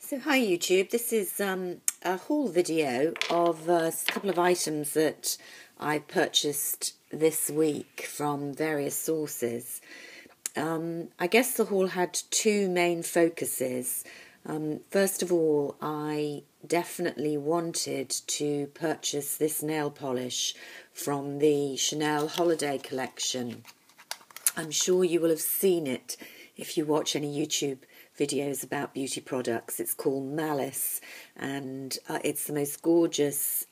So hi YouTube, this is a haul video of a couple of items that I purchased this week from various sources. I guess the haul had two main focuses. First of all, I definitely wanted to purchase this nail polish from the Chanel holiday collection. I'm sure you will have seen it if you watch any YouTube videos about beauty products. It's called Malice, and it's the most gorgeous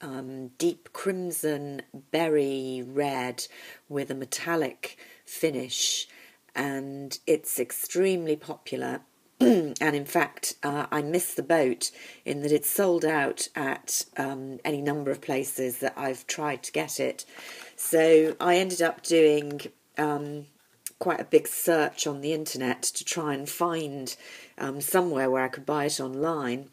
deep crimson berry red with a metallic finish, and it's extremely popular. And in fact, I missed the boat in that it's sold out at any number of places that I've tried to get it. So I ended up doing quite a big search on the internet to try and find somewhere where I could buy it online.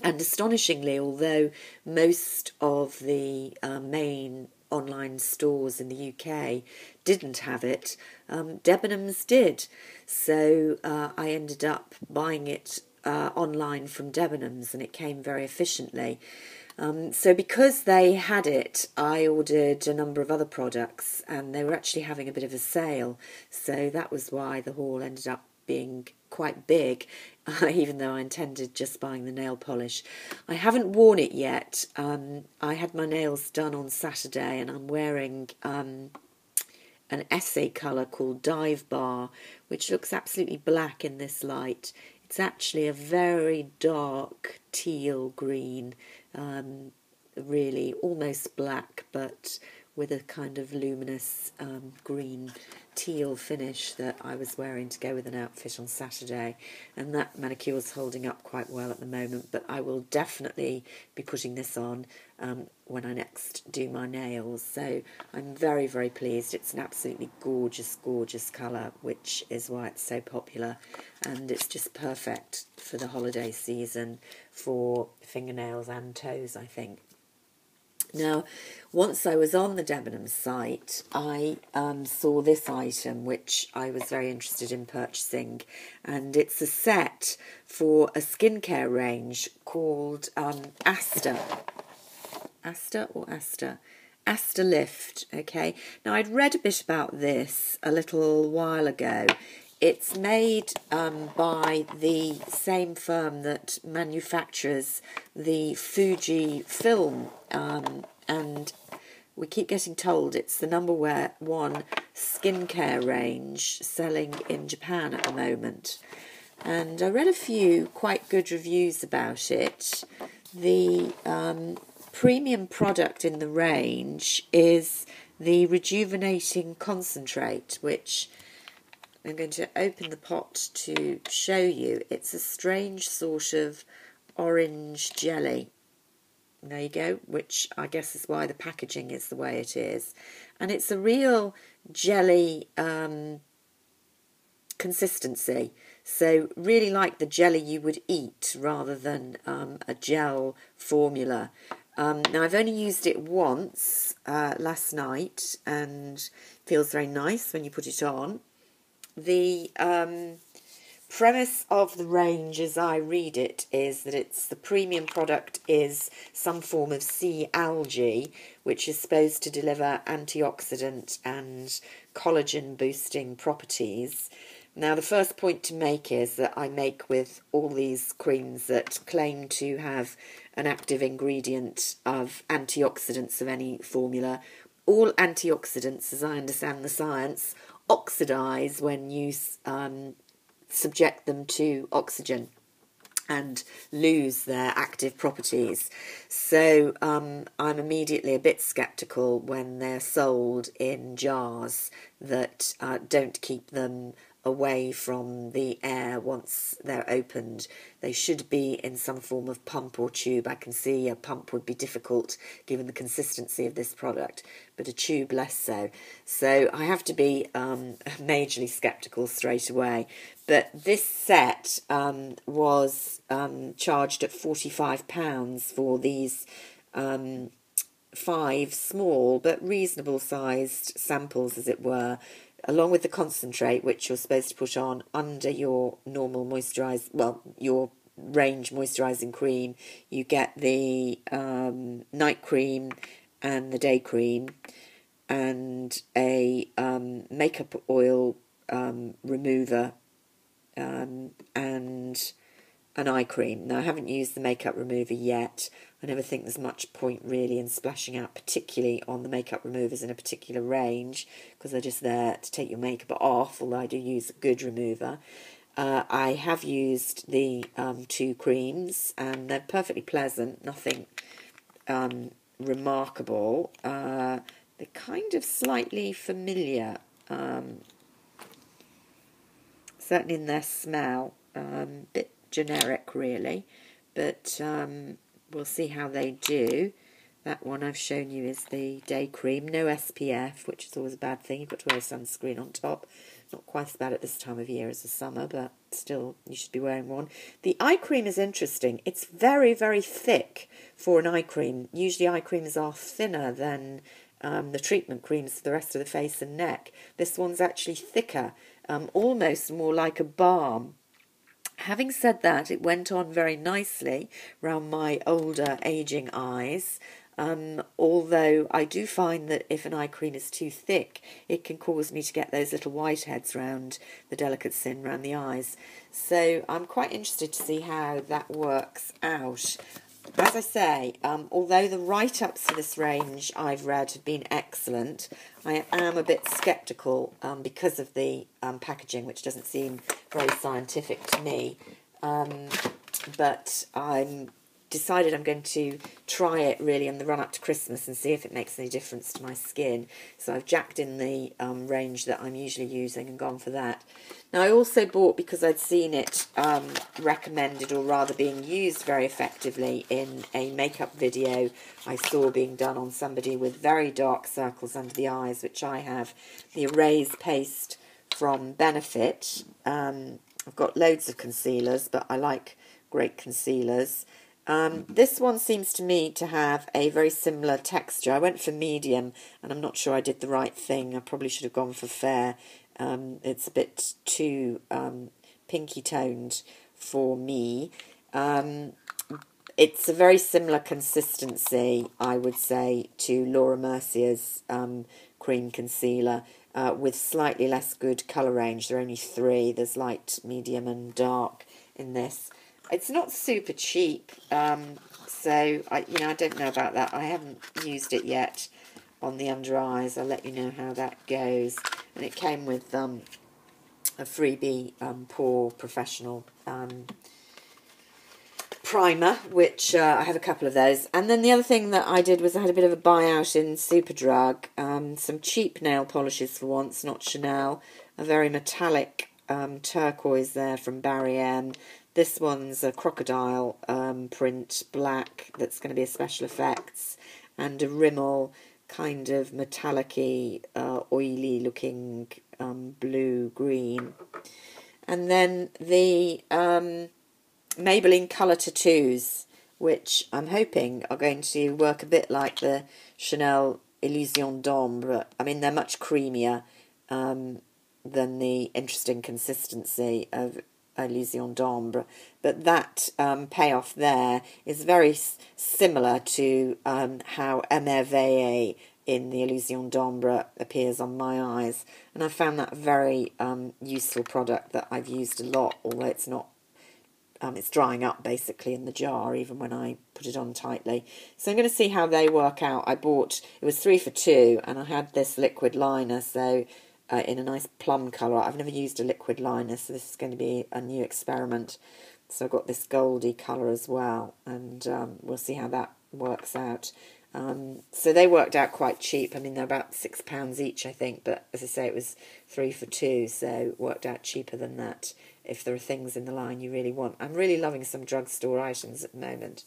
And astonishingly, although most of the main online stores in the UK didn't have it, Debenhams did. So I ended up buying it online from Debenhams, and it came very efficiently. So because they had it, I ordered a number of other products, and they were actually having a bit of a sale. So that was why the haul ended up being quite big, even though I intended just buying the nail polish. I haven't worn it yet. I had my nails done on Saturday, and I'm wearing an essay colour called Dive Bar, which looks absolutely black in this light. It's actually a very dark teal green, really almost black, but with a kind of luminous green teal finish that I was wearing to go with an outfit on Saturday. And that manicure's holding up quite well at the moment, but I will definitely be putting this on when I next do my nails. So I'm very, very pleased. It's an absolutely gorgeous, gorgeous colour, which is why it's so popular. And it's just perfect for the holiday season for fingernails and toes, I think. Now, once I was on the Debenhams site, I saw this item which I was very interested in purchasing, and it's a set for a skincare range called Astalift, okay? Now, I'd read a bit about this a little while ago. It's made by the same firm that manufactures the Fuji film, and we keep getting told it's the #1 skincare range selling in Japan at the moment. And I read a few quite good reviews about it. The premium product in the range is the Rejuvenating Concentrate, which I'm going to open the pot to show you. It's a strange sort of orange jelly. There you go, which I guess is why the packaging is the way it is. And it's a real jelly consistency. So really like the jelly you would eat rather than a gel formula. Now, I've only used it once last night, and feels very nice when you put it on. The premise of the range, as I read it, is that the premium product is some form of sea algae, which is supposed to deliver antioxidant and collagen boosting properties. Now, the first point to make is that I make with all these creams that claim to have an active ingredient of antioxidants of any formula. All antioxidants, as I understand the science, oxidize when you subject them to oxygen and lose their active properties. So I'm immediately a bit sceptical when they're sold in jars that don't keep them away from the air once they're opened. They should be in some form of pump or tube. I can see a pump would be difficult given the consistency of this product, but a tube less so. So I have to be majorly sceptical straight away. But this set was charged at £45 for these 5 small but reasonable sized samples, as it were, along with the concentrate, which you're supposed to put on under your normal moisturiser, well, your range moisturising cream, you get the night cream and the day cream, and a makeup oil remover, and an eye cream. Now, I haven't used the makeup remover yet. I never think there's much point really in splashing out, particularly on the makeup removers in a particular range, because they're just there to take your makeup off, although I do use a good remover. I have used the 2 creams, and they're perfectly pleasant, nothing remarkable. They're kind of slightly familiar, certainly in their smell, bit generic really, but we'll see how they do. That one I've shown you is the day cream, no SPF, which is always a bad thing. You've got to wear sunscreen on top. Not quite as bad at this time of year as the summer, but still you should be wearing one. The eye cream is interesting. It's very, very thick for an eye cream. Usually eye creams are thinner than the treatment creams for the rest of the face and neck. This one's actually thicker, almost more like a balm. Having said that, it went on very nicely around my older, ageing eyes, although I do find that if an eye cream is too thick, it can cause me to get those little whiteheads round the delicate skin around the eyes. So I'm quite interested to see how that works out. As I say, although the write-ups for this range I've read have been excellent, I am a bit sceptical because of the packaging, which doesn't seem very scientific to me. But I'm decided I'm going to try it really in the run-up to Christmas and see if it makes any difference to my skin. So I've jacked in the range that I'm usually using and gone for that. Now, I also bought, because I'd seen it recommended, or rather being used very effectively in a makeup video I saw being done on somebody with very dark circles under the eyes, which I have, the Erase Paste from Benefit. I've got loads of concealers, but I like great concealers. This one seems to me to have a very similar texture. I went for medium, and I'm not sure I did the right thing. I probably should have gone for fair. It's a bit too pinky toned for me. It's a very similar consistency, I would say, to Laura Mercier's cream concealer, with slightly less good colour range. There are only 3. There's light, medium and dark in this. It's not super cheap, so I don't know about that. I haven't used it yet on the under eyes. I'll let you know how that goes. And it came with a freebie Pore Professional primer, which I have a couple of those. And then the other thing that I did was I had a bit of a buyout in Superdrug. Some cheap nail polishes for once, not Chanel. A very metallic turquoise there from Barry M. This one's a crocodile print black that's going to be a special effects, and a Rimmel kind of metallic-y, oily looking blue-green. And then the Maybelline Colour Tattoos, which I'm hoping are going to work a bit like the Chanel Illusion d'Ombre. I mean, they're much creamier than the interesting consistency of Illusion d'Ombre, but that payoff there is very similar to how Emerveillé in the Illusion d'Ombre appears on my eyes, and I found that a very useful product that I've used a lot, although it's not it's drying up basically in the jar even when I put it on tightly. So I'm going to see how they work out. I bought, it was 3 for 2, and I had this liquid liner, so in a nice plum colour. I've never used a liquid liner, so this is going to be a new experiment. So I've got this goldy colour as well, and we'll see how that works out. So they worked out quite cheap. I mean, they're about £6 each, I think, but as I say, it was 3 for 2, so it worked out cheaper than that if there are things in the line you really want. I'm really loving some drugstore items at the moment.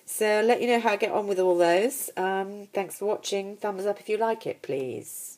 So I'll let you know how I get on with all those. Thanks for watching. Thumbs up if you like it, please.